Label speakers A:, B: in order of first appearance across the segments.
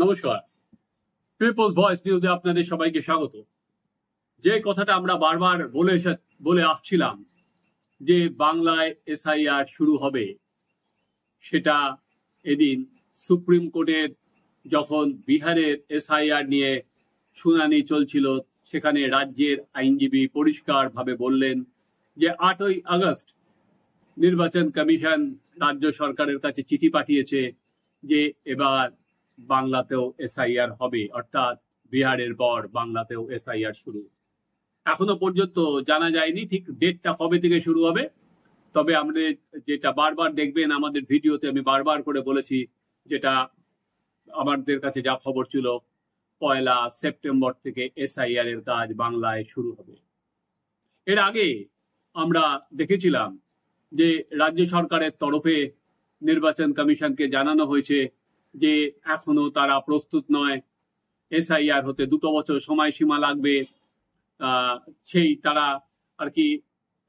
A: নমস্কার, people's voice নিউজে আপনাদের সবাইকে স্বাগত। যে কথাটা আমরা বারবার বলে আসছিলাম যে বাংলায় এসআইআর শুরু হবে, সেটা এদিন সুপ্রিম কোর্টের যখন বিহারের এসআইআর নিয়ে শুনানি চলছিল, সেখানে রাজ্যের আইনজীবী পরিষ্কারভাবে বললেন যে 8ই আগস্ট নির্বাচন কমিশন রাজ্য সরকারের কাছে চিঠি পাঠিয়েছে যে এবার বাংলাতেও এসআইআর হবে, অর্থাৎ বিহারের পর বাংলাতেও এসআইআর শুরু। এখনো পর্যন্ত জানা যায়নি ঠিক ডেটটা কবে থেকে শুরু হবে, তবে আমাদের যেটা বারবার দেখবেন আমাদের ভিডিওতে আমি বারবার করে বলেছি, যেটা আমাদের কাছে যা খবর ছিল 1 সেপ্টেম্বর থেকে এসআইআর এর কাজ বাংলায় শুরু হবে। এর আগে আমরা দেখেছিলাম যে রাজ্য সরকারের তরফে নির্বাচন কমিশনকে জানানো হয়েছে যে এখনো তারা প্রস্তুত নয়, এসআইআর হতে 2 বছর সময়সীমা লাগবে, সেই তারা আর কি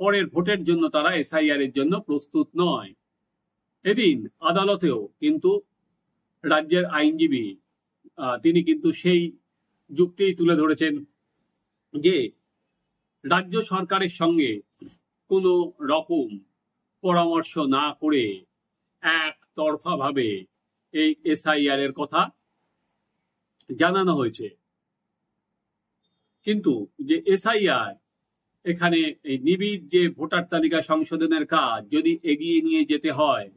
A: পরের ভোটের জন্য তারা এসআইআর এর জন্য প্রস্তুত নয়। এদিন আদালতেও কিন্তু রাজ্যের আইনজীবী তিনি কিন্তু সেই যুক্তি তুলে ধরেছেন যে রাজ্য সরকারের সঙ্গে কোনো রকম পরামর্শ না করে একতরফাভাবে এই এসআইআর এর কথা জানানো হয়েছে। কিন্তু যে এসআইআর এখানে এই নিবিড় যে ভোটার তালিকা সংশোধনের কাজ যদি এগিয়ে নিয়ে যেতে হয়,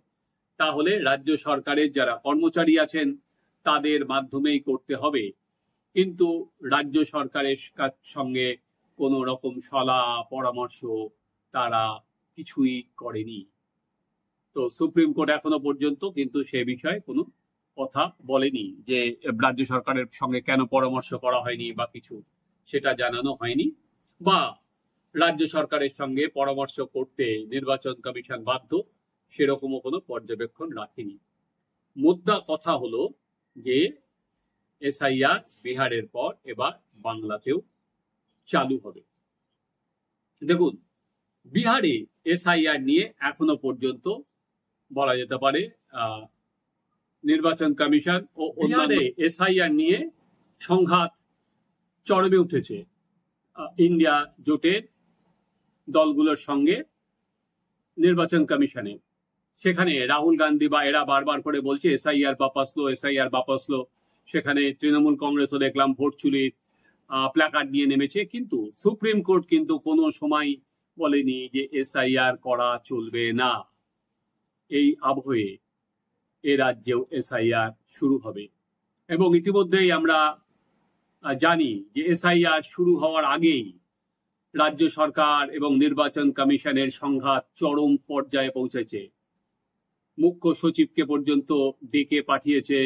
A: তাহলে রাজ্য সরকারের যারা কর্মচারী আছেন তাদের মাধ্যমেই করতে হবে। কিন্তু রাজ্য সরকারের সঙ্গে কোনো রকম সলাহ পরামর্শ তারা কিছুই করেনি। তো সুপ্রিম কোর্ট এখনো পর্যন্ত কিন্তু সে বিষয়ে কোনো কথা বলেনি যে রাজ্য সরকারের সঙ্গে কেন পরামর্শ করা হয়নি বা কিছু, সেটা জানানো হয়নি, বা রাজ্য সরকারের সঙ্গে পরামর্শ করতে নির্বাচন কমিশন বাধ্য, সেরকমও কোনো পর্যবেক্ষণ রাখেনি। মুদ্রা কথা হলো যে এসআইআর বিহারের পর এবার বাংলাতেও চালু হবে। দেখুন, বিহারে এসআইআর নিয়ে এখনো পর্যন্ত বলা যেতে পারে নির্বাচন কমিশন ও অন্যান্য এসআইআর নিয়ে সংঘাত চরমে উঠেছে ইন্ডিয়া জোটের দলগুলোর সঙ্গে নির্বাচন কমিশনে। সেখানে রাহুল গান্ধী বা এরা বারবার করে বলছে এসআইআর বাপাস লো, এসআইআর বাপাস লো। সেখানে তৃণমূল কংগ্রেসও দেখলাম ভোট চুরির প্ল্যাকার্ড নিয়ে নেমেছে। কিন্তু সুপ্রিম কোর্ট কিন্তু কোনো সময় বলেনি যে এসআইআর করা চলবে না। এই আবহে এ রাজ্যেও এসআইআর শুরু হবে, এবং ইতিমধ্যেই আমরা জানি যে এসআইআর শুরু হওয়ার আগেই রাজ্য সরকার এবং নির্বাচন কমিশনের সংঘাত চরম পর্যায়ে পৌঁছেছে। মুখ্য সচিবকে পর্যন্ত ডেকে পাঠিয়েছে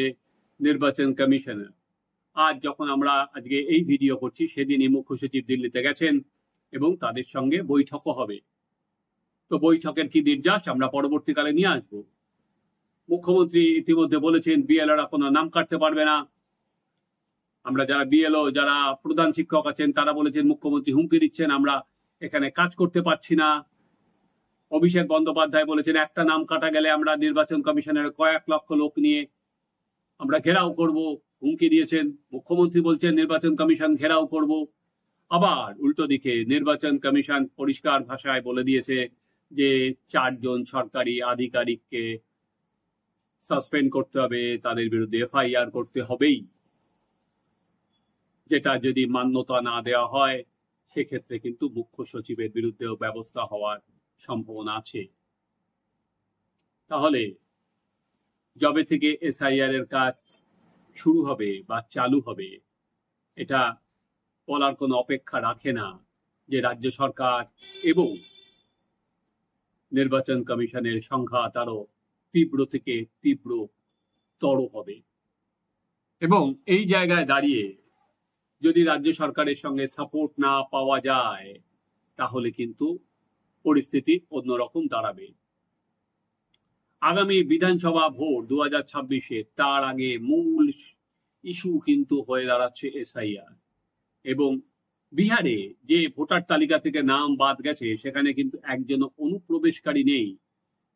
A: নির্বাচন কমিশনার। আজ যখন আমরা আজকে এই ভিডিও করছি, সেদিনই মুখ্য সচিব দিল্লিতে গেছেন এবং তাদের সঙ্গে বৈঠকও হবে। তো বৈঠকের কি নির্যাস আমরা পরবর্তীকালে নিয়ে আসব। মুখ্যমন্ত্রী ইতিমধ্যে বলেছেন বিএলওরা কোনো নাম কাটতে পারবে না। আমরা যারা বিএলও, যারা প্রধান শিক্ষক আছেন, তারা বলেছেন মুখ্যমন্ত্রী হুমকি দিচ্ছেন, আমরা এখানে কাজ করতে পারছি না। অভিষেক বন্দ্যোপাধ্যায় বলেছেন একটা নাম কাটা গেলে আমরা নির্বাচন কমিশনের কয়েক লক্ষ লোক নিয়ে আমরা ঘেরাও করব, হুমকি দিয়েছেন। মুখ্যমন্ত্রী বলছেন নির্বাচন কমিশন ঘেরাও করব। আবার উল্টো দিকে নির্বাচন কমিশন পরিষ্কার ভাষায় বলে দিয়েছে যে 4 জন সরকারি আধিকারিককে সাসপেন্ড করতে হবে, তাদের বিরুদ্ধে এফআইআর করতে হবেই। যেটা যদি মান্যতা না দেওয়া হয়, সেক্ষেত্রে কিন্তু মুখ্য সচিবের বিরুদ্ধেও ব্যবস্থা হওয়ার সম্ভাবনা আছে। তাহলে যবে থেকে এসআইআর এর কাজ শুরু হবে বা চালু হবে, এটা বলার কোনো অপেক্ষা রাখে না যে রাজ্য সরকার এবং নির্বাচন কমিশনের সংঘাত আরো তীব্র থেকে তীব্রতর হবে। এবং এই জায়গায় দাঁড়িয়ে যদি রাজ্য সরকারের সঙ্গে সাপোর্ট না পাওয়া যায়, তাহলে কিন্তু পরিস্থিতি অন্যরকম দাঁড়াবে। আগামী বিধানসভা ভোট 2026-এ, তার আগে মূল ইস্যু কিন্তু হয়ে দাঁড়াচ্ছে এসআইআর। এবং বিহারে যে ভোটার তালিকা থেকে নাম বাদ গেছে, সেখানে কিন্তু একজন অনুপ্রবেশকারী নেই,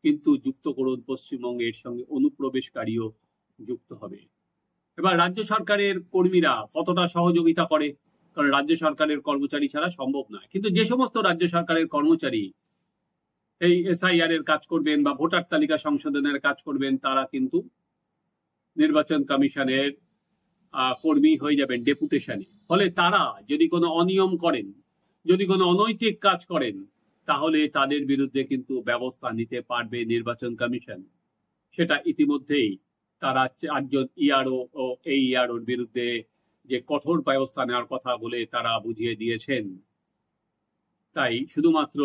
A: কিন্তু যুক্ত করুন পশ্চিমবঙ্গের সঙ্গে অনুপ্রবেশকারীও যুক্ত হবে। এবার রাজ্য সরকারের কর্মীরা কতটা সহযোগিতা করে, কারণ রাজ্য সরকারের কর্মচারী ছাড়া সম্ভব নয়। কিন্তু যে সমস্ত রাজ্য সরকারের কর্মচারী এই এসআইআর এর কাজ করবেন বা ভোটার তালিকা সংশোধনের কাজ করবেন, তারা কিন্তু নির্বাচন কমিশনের কর্মী হয়ে যাবেন ডেপুটেশনে। ফলে তারা যদি কোনো অনিয়ম করেন, যদি কোনো অনৈতিক কাজ করেন, তাহলে তাদের বিরুদ্ধে কিন্তু ব্যবস্থা নিতে পারবে নির্বাচন কমিশন। সেটা ইতিমধ্যেই তারা 4জন ইআরও ও এই ইআরওর বিরুদ্ধে যে কঠোর ব্যবস্থা নেওয়ার কথা বলে তারা বুঝিয়ে দিয়েছেন। তাই শুধুমাত্র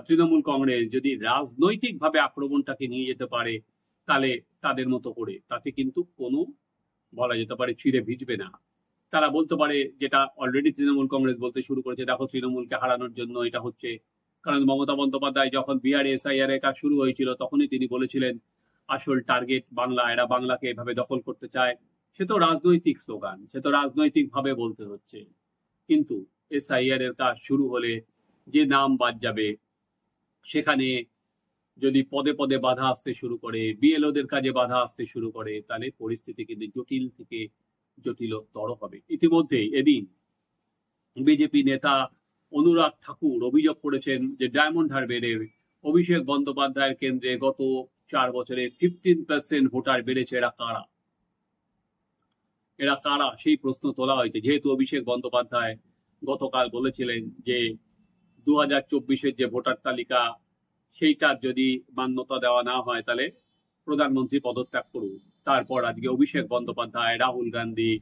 A: তৃণমূল কংগ্রেস যদি রাজনৈতিকভাবে আক্রমণটাকে নিয়ে যেতে পারে, তাহলে তাদের মতো করে তাতে কিন্তু কোনো বলা যেতে পারে চিড়ে ভিজবে না। তারা বলতে পারে, যেটা অলরেডি তৃণমূল কংগ্রেস বলতে শুরু করেছে, দেখো তৃণমূলকে হারানোর জন্য এটা হচ্ছে। কারণ মমতা বন্দ্যোপাধ্যায় যখন বিহারে এসআইআর এর কাজ শুরু হয়েছিল, তখনই তিনি বলেছিলেন আসল টার্গেট বাংলা, এরা বাংলাকে এভাবে দখল করতে চায়। সে তো রাজনৈতিক স্লোগান, সে তো রাজনৈতিক ভাবে বলতে হচ্ছে। কিন্তু এসআইআর এর কাজ শুরু হলে যে নাম বাদ যাবে, সেখানে যদি পদে পদে বাধা আসতে শুরু করে, বিএলওদের কাজে বাধা আসতে শুরু করে, তাহলে পরিস্থিতি কিন্তু জটিল থেকে জটিলতর হবে। ইতিমধ্যে এদিন বিজেপি নেতা অনুরাগ ঠাকুর অভিযোগ করেছেন যে ডায়মন্ড হারবারের অভিষেক বন্দ্যোপাধ্যায়ের কেন্দ্রে গত 4 বছরে 15% ভোটার বেড়েছে। এরা কারা সেই প্রশ্ন তোলা হয়েছে। যেহেতু অভিষেক বন্দ্যোপাধ্যায় গতকাল বলেছিলেন যে 2024-এর যে ভোটার তালিকা, সেইটার যদি মান্যতা দেওয়া না হয় তাহলে প্রধানমন্ত্রী পদত্যাগ করুন। তারপর আজকে অভিষেক বন্দ্যোপাধ্যায়, রাহুল গান্ধী,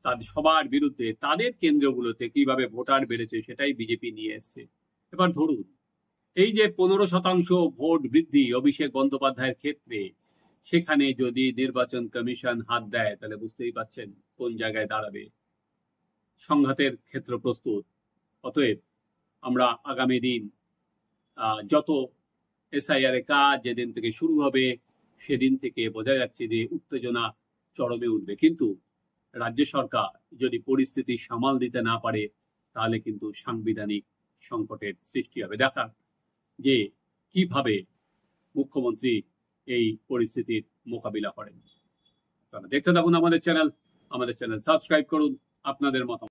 A: তাদের সবার বিরুদ্ধে তাদের কেন্দ্রগুলোতে কিভাবে ভোটার বেড়েছে সেটাই বিজেপি নিয়ে এসছে। এবার ধরুন, এই যে 15% ভোট বৃদ্ধি অভিষেক বন্দ্যোপাধ্যায়ের ক্ষেত্রে, সেখানে যদি নির্বাচন কমিশন হাত দেয়, তাহলে বুঝতেই পাচ্ছেন কোন জায়গায় দাঁড়াবে। সংঘাতের ক্ষেত্র প্রস্তুত। অতএব আমরা আগামী দিন যত এসআইআর এর কাজ যেদিন থেকে শুরু হবে, সেদিন থেকে বোঝা যাচ্ছে যে উত্তেজনা চরমে উঠবে। কিন্তু রাজ্য সরকার যদি পরিস্থিতি সামাল দিতে না পারে, তাহলে কিন্তু সাংবিধানিক সংকটের সৃষ্টি হবে। দেখা যে কিভাবে মুখ্যমন্ত্রী এই পরিস্থিতির মোকাবিলা করেন। দেখতে থাকুন আমাদের চ্যানেল সাবস্ক্রাইব করুন। আপনাদের মতামত